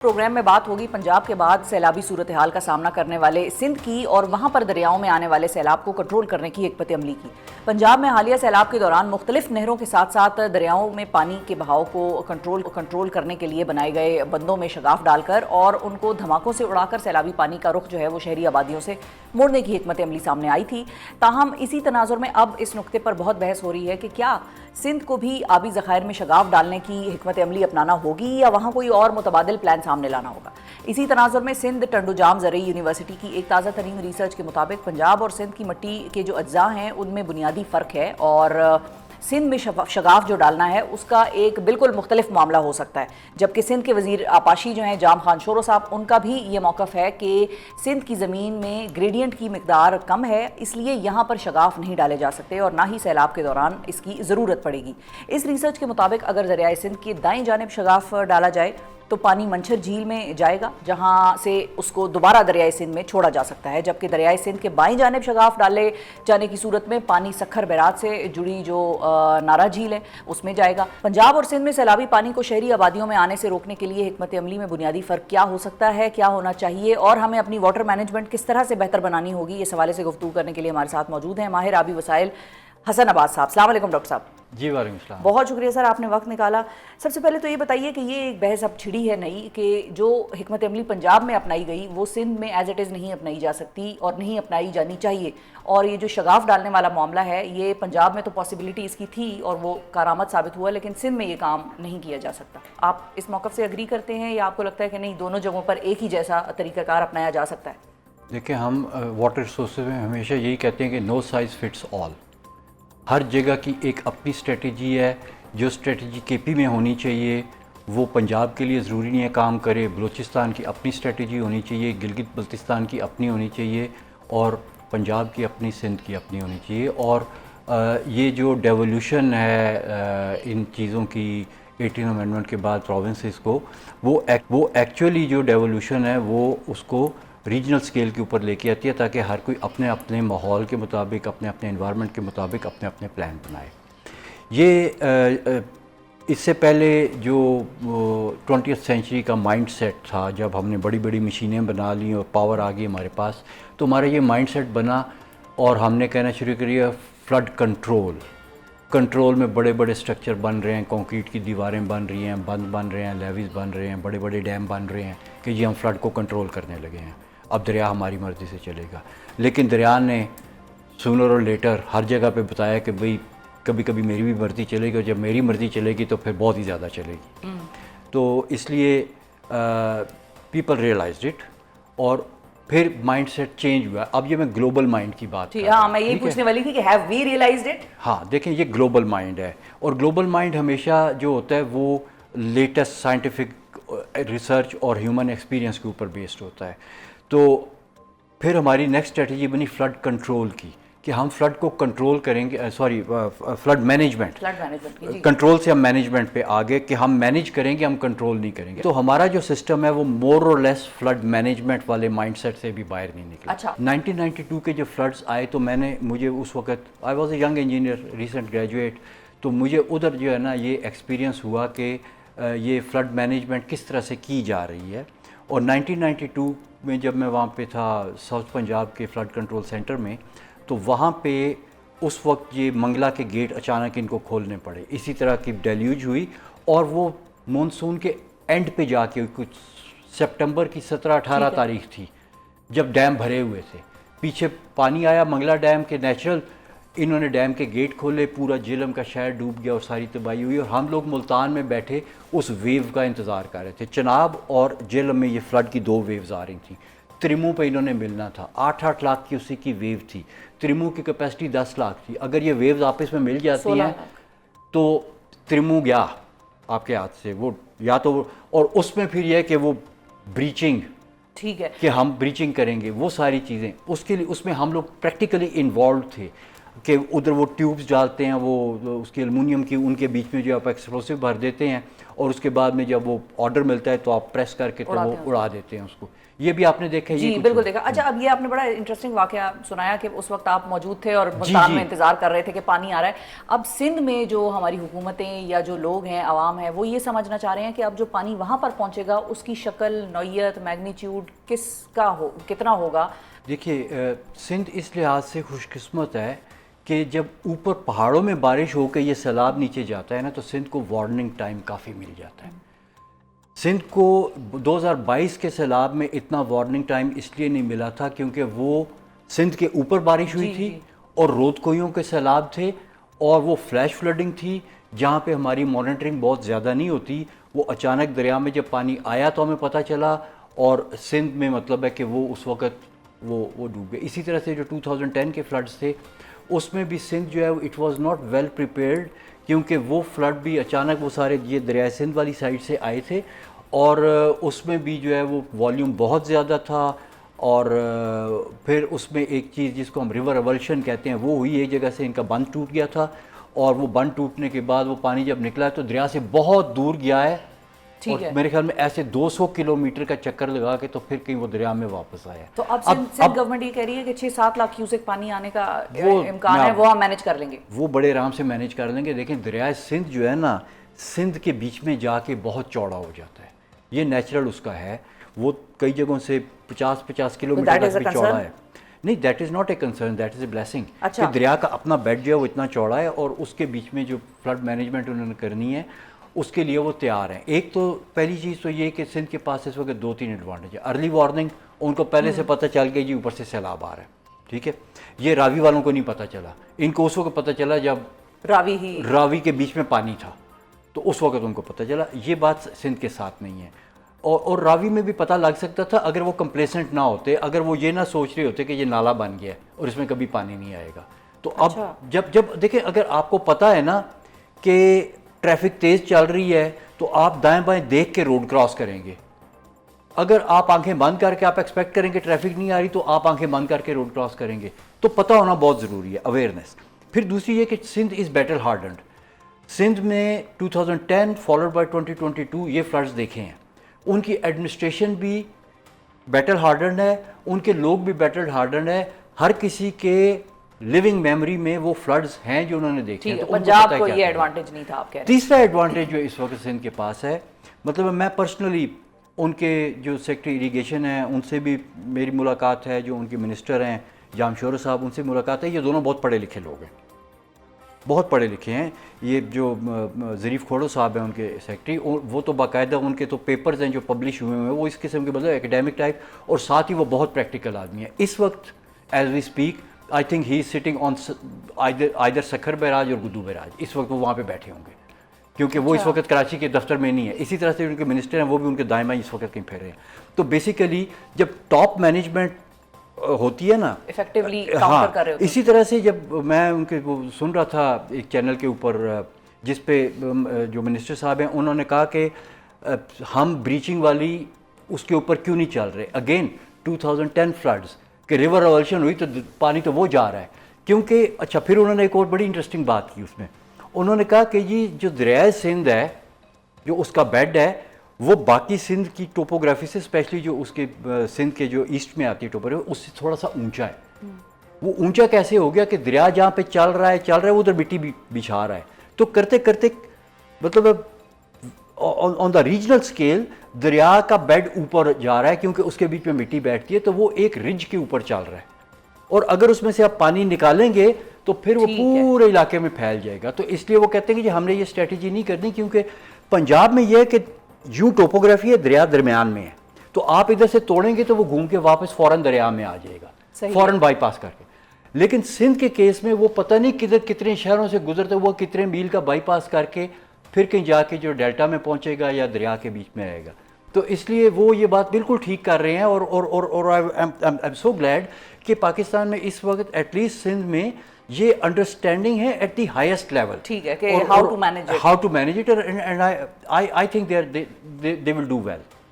Programme میں بات ہوگی پنجاب کے بعد سیلابی صورتحال کا سامنا کرنے والے سندھ کی اور وہاں پر دریاؤں میں آنے والے سیلاب کو کنٹرول کرنے کی حکمت عملی کی۔ پنجاب میں حالیہ سیلاب کے دوران مختلف نہروں کے ساتھ ساتھ دریاؤں میں پانی کے بہاؤ کو کنٹرول کرنے کے لیے بنائے گئے بندوں میں شگاف ڈال کر اور ان کو دھماکوں سے اڑا کر سیلابی پانی کا رخ جو ہے وہ شہری آبادیوں سے موڑنے کی حکمت عملی سامنے آئی تھی۔ تاہم اسی تناظر میں اب اس نقطے پر بہت بحث ہو رہی ہے کہ کیا سندھ کو بھی آبی ذخائر میں شگاف ڈالنے کی حکمت عملی اپنانا ہوگی یا وہاں کوئی اور متبادل پلان سامنے لانا ہوگا۔ اسی تناظر میں سندھ ٹنڈو جام زرعی یونیورسٹی کی ایک تازہ ترین ریسرچ کے مطابق پنجاب اور سندھ کی مٹی کے جو اجزاء ہیں ان میں بنیادی فرق ہے اور سندھ میں شگاف جو ڈالنا ہے اس کا ایک بالکل مختلف معاملہ ہو سکتا ہے، جبکہ سندھ کے وزیر آبپاشی جو ہیں جام خان شورو صاحب، ان کا بھی یہ موقف ہے کہ سندھ کی زمین میں گریڈینٹ کی مقدار کم ہے، اس لیے یہاں پر شگاف نہیں ڈالے جا سکتے اور نہ ہی سیلاب کے دوران اس کی ضرورت پڑے گی۔ اس ریسرچ کے مطابق اگر دریائے سندھ کی دائیں جانب شگاف ڈالا جائے تو پانی منچھر جھیل میں جائے گا جہاں سے اس کو دوبارہ دریائے سندھ میں چھوڑا جا سکتا ہے، جبکہ دریائے سندھ کے بائیں جانب شگاف ڈالے جانے کی صورت میں پانی سکھر بیرات سے جڑی جو نارا جھیل ہے اس میں جائے گا۔ پنجاب اور سندھ میں سیلابی پانی کو شہری آبادیوں میں آنے سے روکنے کے لیے حکمت عملی میں بنیادی فرق کیا ہو سکتا ہے، کیا ہونا چاہیے اور ہمیں اپنی واٹر مینجمنٹ کس طرح سے بہتر بنانی ہوگی، اس حوالے سے گفتگو کرنے کے لیے ہمارے ساتھ موجود ہیں ماہر آبی وسائل حسن عباس صاحب۔ السلام علیکم ڈاکٹر صاحب۔ جی وعلیکم السلام۔ بہت شکریہ سر، آپ نے وقت نکالا۔ سب سے پہلے تو یہ بتائیے کہ یہ ایک بحث اب چھڑی ہے نئی کہ جو حکمت عملی پنجاب میں اپنائی گئی وہ سندھ میں ایز اٹ از نہیں اپنائی جا سکتی اور نہیں اپنائی جانی چاہیے، اور یہ جو شگاف ڈالنے والا معاملہ ہے یہ پنجاب میں تو پاسبلٹی اس کی تھی اور وہ کارآمد ثابت ہوا، لیکن سندھ میں یہ کام نہیں کیا جا سکتا۔ آپ اس موقف سے اگری کرتے ہیں یا آپ کو لگتا ہے کہ نہیں دونوں جگہوں پر ایک ہی جیسا طریقہ کار اپنایا جا سکتا ہے؟ دیکھیں، ہم واٹر ریسورسز میں ہمیشہ یہی کہتے ہیں کہ نو سائز فٹس آل۔ ہر جگہ کی ایک اپنی اسٹریٹجی ہے، جو اسٹریٹجی کے پی میں ہونی چاہیے وہ پنجاب کے لیے ضروری نہیں ہے کام کرے، بلوچستان کی اپنی اسٹریٹجی ہونی چاہیے، گلگت بلتستان کی اپنی ہونی چاہیے اور پنجاب کی اپنی، سندھ کی اپنی ہونی چاہیے۔ اور یہ جو ڈیولوشن ہے ان چیزوں کی 18 امینڈمنٹ کے بعد پروونسز کو، وہ ایکچولی جو ڈیولوشن ہے وہ اس کو ریجنل سکیل کے اوپر لے کے آتی ہے تاکہ ہر کوئی اپنے اپنے ماحول کے مطابق، اپنے اپنے انوائرمنٹ کے مطابق اپنے اپنے پلان بنائے۔ یہ اس سے پہلے جو 20th سینچری کا مائنڈ سیٹ تھا، جب ہم نے بڑی بڑی مشینیں بنا لیں اور پاور آ گئی ہمارے پاس، تو ہمارا یہ مائنڈ سیٹ بنا اور ہم نے کہنا شروع کیا فلڈ کنٹرول میں بڑے بڑے سٹرکچر بن رہے ہیں، کنکریٹ کی دیواریں بن رہی ہیں، بند بن رہے ہیں، لیویز بن رہے ہیں، بڑے بڑے ڈیم بن رہے ہیں کہ جی ہم فلڈ کو کنٹرول کرنے لگے ہیں، اب دریا ہماری مرضی سے چلے گا۔ لیکن دریا نے سونر اور لیٹر ہر جگہ پہ بتایا کہ بھئی کبھی کبھی میری بھی مرضی چلے گی اور جب میری مرضی چلے گی تو پھر بہت ہی زیادہ چلے گی۔ تو اس لیے پیپل ریئلائزڈ اٹ اور پھر مائنڈ سیٹ چینج ہوا۔ اب یہ میں گلوبل مائنڈ کی بات کر رہا ہوں۔ ہاں، میں یہی پوچھنے والی تھی کہ ہیو وی ریئلائزڈ اٹ؟ ہاں دیکھیں، یہ گلوبل مائنڈ ہے اور گلوبل مائنڈ ہمیشہ جو ہوتا ہے وہ لیٹسٹ سائنٹیفک ریسرچ اور ہیومن ایکسپیرینس کے اوپر بیسڈ ہوتا ہے۔ تو پھر ہماری نیکسٹ اسٹریٹجی بنی فلڈ کنٹرول کی کہ ہم فلڈ کو کنٹرول کریں گے، فلڈ مینجمنٹ، کنٹرول سے ہم مینجمنٹ پہ آگے کہ ہم مینیج کریں گے، ہم کنٹرول نہیں کریں گے۔ تو ہمارا جو سسٹم ہے وہ مور اور لیس فلڈ مینجمنٹ والے مائنڈ سیٹ سے بھی باہر نہیں نکلا۔ اچھا، 1992 کے جب فلڈز آئے تو مجھے اس وقت I was a young engineer, recent graduate, تو مجھے ادھر جو ہے نا یہ ایکسپیرینس ہوا کہ یہ فلڈ مینجمنٹ کس طرح سے کی جا رہی ہے۔ اور 1992 میں جب میں وہاں پہ تھا ساؤتھ پنجاب کے فلڈ کنٹرول سینٹر میں، تو وہاں پہ اس وقت یہ منگلا کے گیٹ اچانک ان کو کھولنے پڑے، اسی طرح کی ڈیلیوج ہوئی اور وہ مونسون کے اینڈ پہ جا کے کچھ سپٹمبر کی 17-18 تاریخ تھی جب ڈیم بھرے ہوئے تھے، پیچھے پانی آیا منگلا ڈیم کے نیچرل، انہوں نے ڈیم کے گیٹ کھولے، پورا جہلم کا شہر ڈوب گیا اور ساری تباہی ہوئی اور ہم لوگ ملتان میں بیٹھے اس ویو کا انتظار کر رہے تھے۔ چناب اور جہلم میں یہ فلڈ کی 2 ویوز آ رہی تھیں، تریمو پہ انہوں نے ملنا تھا، 8-8 لاکھ کی اسی کی ویو تھی، تریمو کی کیپیسٹی 10 لاکھ تھی، اگر یہ ویوز آپس میں مل جاتی ہیں تو تریمو گیا آپ کے ہاتھ سے، وہ یا تو، اور اس میں پھر یہ کہ وہ بریچنگ، ٹھیک ہے کہ ہم بریچنگ کریں گے، وہ ساری چیزیں اس کے لیے اس میں ہم لوگ پریکٹیکلی انوالوڈ تھے۔ کہ ادھر وہ ٹیوبز ڈالتے ہیں, وہ اس کی المونیم کی, ان کے بیچ میں جو آپ ایکسپلوسو بھر دیتے ہیں, اور اس کے بعد میں جب وہ آرڈر ملتا ہے تو آپ پریس کر کے تو وہ اڑا دیتے ہیں اس کو. یہ بھی آپ نے دیکھا ہے؟ جی بالکل دیکھا. اچھا, اب یہ آپ نے بڑا انٹرسٹنگ واقعہ سنایا کہ اس وقت آپ موجود تھے اور ملتان میں انتظار کر رہے تھے کہ پانی آ رہا ہے. اب سندھ میں جو ہماری حکومتیں یا جو لوگ ہیں, عوام ہیں, وہ یہ سمجھنا چاہ رہے ہیں کہ اب جو پانی وہاں پر پہنچے گا اس کی شکل, نوعیت, میگنیچیوڈ کس کا کتنا ہوگا؟ دیکھیے, سندھ اس لحاظ سے خوش قسمت ہے کہ جب اوپر پہاڑوں میں بارش ہو کے یہ سیلاب نیچے جاتا ہے نا, تو سندھ کو وارننگ ٹائم کافی مل جاتا ہے. سندھ کو 2022 کے سیلاب میں اتنا وارننگ ٹائم اس لیے نہیں ملا تھا کیونکہ وہ سندھ کے اوپر بارش ہوئی تھی اور رود کوئیوں کے سیلاب تھے, اور وہ فلیش فلڈنگ تھی جہاں پہ ہماری مانیٹرنگ بہت زیادہ نہیں ہوتی. وہ اچانک دریا میں جب پانی آیا تو ہمیں پتہ چلا, اور سندھ میں مطلب ہے کہ وہ اس وقت وہ ڈوب گئے. اسی طرح سے جو 2010 کے فلڈز تھے اس میں بھی سندھ جو ہے it was not well prepared, کیونکہ وہ فلڈ بھی اچانک وہ سارے یہ دریائے سندھ والی سائڈ سے آئے تھے, اور اس میں بھی جو ہے وہ والیوم بہت زیادہ تھا. اور پھر اس میں ایک چیز جس کو ہم ریور ایولشن کہتے ہیں وہ ہوئی, ایک جگہ سے ان کا بند ٹوٹ گیا تھا, اور وہ بند ٹوٹنے کے بعد وہ پانی جب نکلا تو دریا سے بہت دور گیا ہے, اور میرے خیال میں ایسے 200 کلومیٹر کا چکر لگا کے تو پھر کہیں وہ دریا میں واپس آیا. تو اب سندھ گورنمنٹ یہ کہہ رہی ہے کہ 6-7 لاکھ کیوسک پانی آنے کا امکان ہے, وہ ہم مینیج کر لیں گے. وہ بڑے آرام سے مینیج کر لیں گے. دیکھیں, دریائے سندھ جو ہے نا, سندھ کے بیچ میں جا کے بہت چوڑا ہو جاتا ہے, یہ نیچرل اس کا ہے. وہ کئی جگہوں سے 50 کلومیٹر تک بھی چوڑا ہے. نہیں, that is not a concern, that is a blessing. کہ دریا کا اپنا بیڈ جو ہے وہ اتنا چوڑا ہے, اور اس کے بیچ میں جو فلڈ مینجمنٹ انہوں نے کرنی ہے اس کے لیے وہ تیار ہیں. ایک تو پہلی چیز تو یہ کہ سندھ کے پاس اس وقت 2-3 ایڈوانٹیج ہے. ارلی وارننگ, ان کو پہلے سے پتہ چل گیا جی اوپر سے سیلاب آ رہا ہے, ٹھیک ہے. یہ راوی والوں کو نہیں پتہ چلا, ان کو اس وقت پتہ چلا جب راوی کے بیچ میں پانی تھا, تو اس وقت ان کو پتہ چلا. یہ بات سندھ کے ساتھ نہیں ہے. اور راوی میں بھی پتہ لگ سکتا تھا اگر وہ کمپلیسنٹ نہ ہوتے, اگر وہ یہ نہ سوچ رہے ہوتے کہ یہ نالا بن گیا ہے اور اس میں کبھی پانی نہیں آئے گا. تو اب جب دیکھیں, اگر آپ کو پتہ ہے نا کہ ٹریفک تیز چل رہی ہے تو آپ دائیں بائیں دیکھ کے روڈ کراس کریں گے. اگر آپ آنکھیں بند کر کے آپ ایکسپیکٹ کریں کہ ٹریفک نہیں آ رہی تو آپ آنکھیں بند کر کے روڈ کراس کریں گے. تو پتہ ہونا بہت ضروری ہے, اویئرنیس. پھر دوسری یہ کہ سندھ از بیٹل ہارڈنڈ. سندھ میں 2010 فالوڈ بائی 2022 یہ فلڈز دیکھے ہیں. ان کی ایڈمنسٹریشن بھی بیٹل ہارڈنڈ ہے, ان کے لوگ بھی بیٹل ہارڈنڈ ہے. ہر کسی کے لیونگ میموری میں وہ فلڈز ہیں جو انہوں نے دیکھے ہیں. پنجاب کو یہ ایڈوانٹیج نہیں تھا آپ کہہ رہے ہیں. تیسرا ایڈوانٹیج جو اس وقت سندھ کے پاس ہے, مطلب میں پرسنلی ان کے جو سیکٹری اریگیشن ہیں ان سے بھی میری ملاقات ہے, جو ان کے منسٹر ہیں جامشورو صاحب, ان سے ملاقات ہے. یہ دونوں بہت پڑھے لکھے لوگ ہیں, بہت پڑھے لکھے ہیں. یہ جو ظریف کھوڑو صاحب ہیں ان کے سیکٹری, وہ تو باقاعدہ ان کے تو پیپرز ہیں جو پبلش ہوئے ہیں وہ اس قسم کے مطلب ایکیڈیمک ٹائپ, اور ساتھ ہی وہ بہت پریکٹیکل آدمی ہیں. اس وقت as we speak I think he is sitting on either Sukkur barrage اور گدو بیراج. اس وقت وہ وہاں پہ بیٹھے ہوں گے کیونکہ وہ اس وقت کراچی کے دفتر میں نہیں ہے. اسی طرح سے ان کے منسٹر ہیں وہ بھی ان کے دائیں بائیں اس وقت کہیں پھیر رہے ہیں. تو بیسیکلی جب ٹاپ مینجمنٹ ہوتی ہے نا, ایفیکٹولی کاؤنٹر کر رہے ہوتے ہیں. اسی طرح سے جب میں ان کے وہ سن رہا تھا ایک چینل کے اوپر جس پہ جو منسٹر صاحب ہیں انہوں نے کہا کہ ہم بریچنگ والی اس کے اوپر کیوں نہیں چل رہے. اگین 2010 فلڈز کہ ریور ایولشن ہوئی تو پانی تو وہ جا رہا ہے کیونکہ. اچھا, پھر انہوں نے ایک اور بڑی انٹرسٹنگ بات کی اس میں. انہوں نے کہا کہ جی جو دریائے سندھ ہے جو اس کا بیڈ ہے وہ باقی سندھ کی ٹوپوگرافی سے, اسپیشلی جو اس کے سندھ کے جو ایسٹ میں آتی ہے ٹوپوگرافی, اس سے تھوڑا سا اونچا ہے. وہ اونچا کیسے ہو گیا کہ دریا جہاں پہ چل رہا ہے وہ ادھر مٹی بچھا رہا ہے. تو کرتے کرتے مطلب آن دا ریجنل اسکیل دریا کا بیڈ اوپر جا رہا ہے کیونکہ اس کے بیچ میں مٹی بیٹھتی ہے, تو وہ ایک رج کے اوپر چل رہا ہے. اور اگر اس میں سے آپ پانی نکالیں گے تو پھر وہ پورے علاقے میں پھیل جائے گا. تو اس لیے وہ کہتے ہیں کہ ہم نے یہ اسٹریٹجی نہیں کرنی کیونکہ پنجاب میں یہ ہے کہ یوں ٹوپوگرافی ہے, دریا درمیان میں ہے, تو آپ ادھر سے توڑیں گے تو وہ گھوم کے واپس فوراً دریا میں آ جائے گا, فوراً بائی پاس کر کے. لیکن سندھ کے کیس میں وہ پتہ نہیں کتنے شہروں سے گزرتے وہ کتنے میل کا بائی پاس کر کے پھر کہیں جا کے جو ڈیلٹا میں پہنچے گا یا دریا کے بیچ میں آئے گا. تو اس لیے وہ یہ بات بالکل ٹھیک کر رہے ہیں. اور آئی ایم سو گلیڈ کہ پاکستان میں اس وقت ایٹ لیسٹ سندھ میں یہ انڈرسٹینڈنگ ہے ایٹ دی ہائیسٹ لیول. ٹھیک ہے کہ how to manage it and I think they will do well.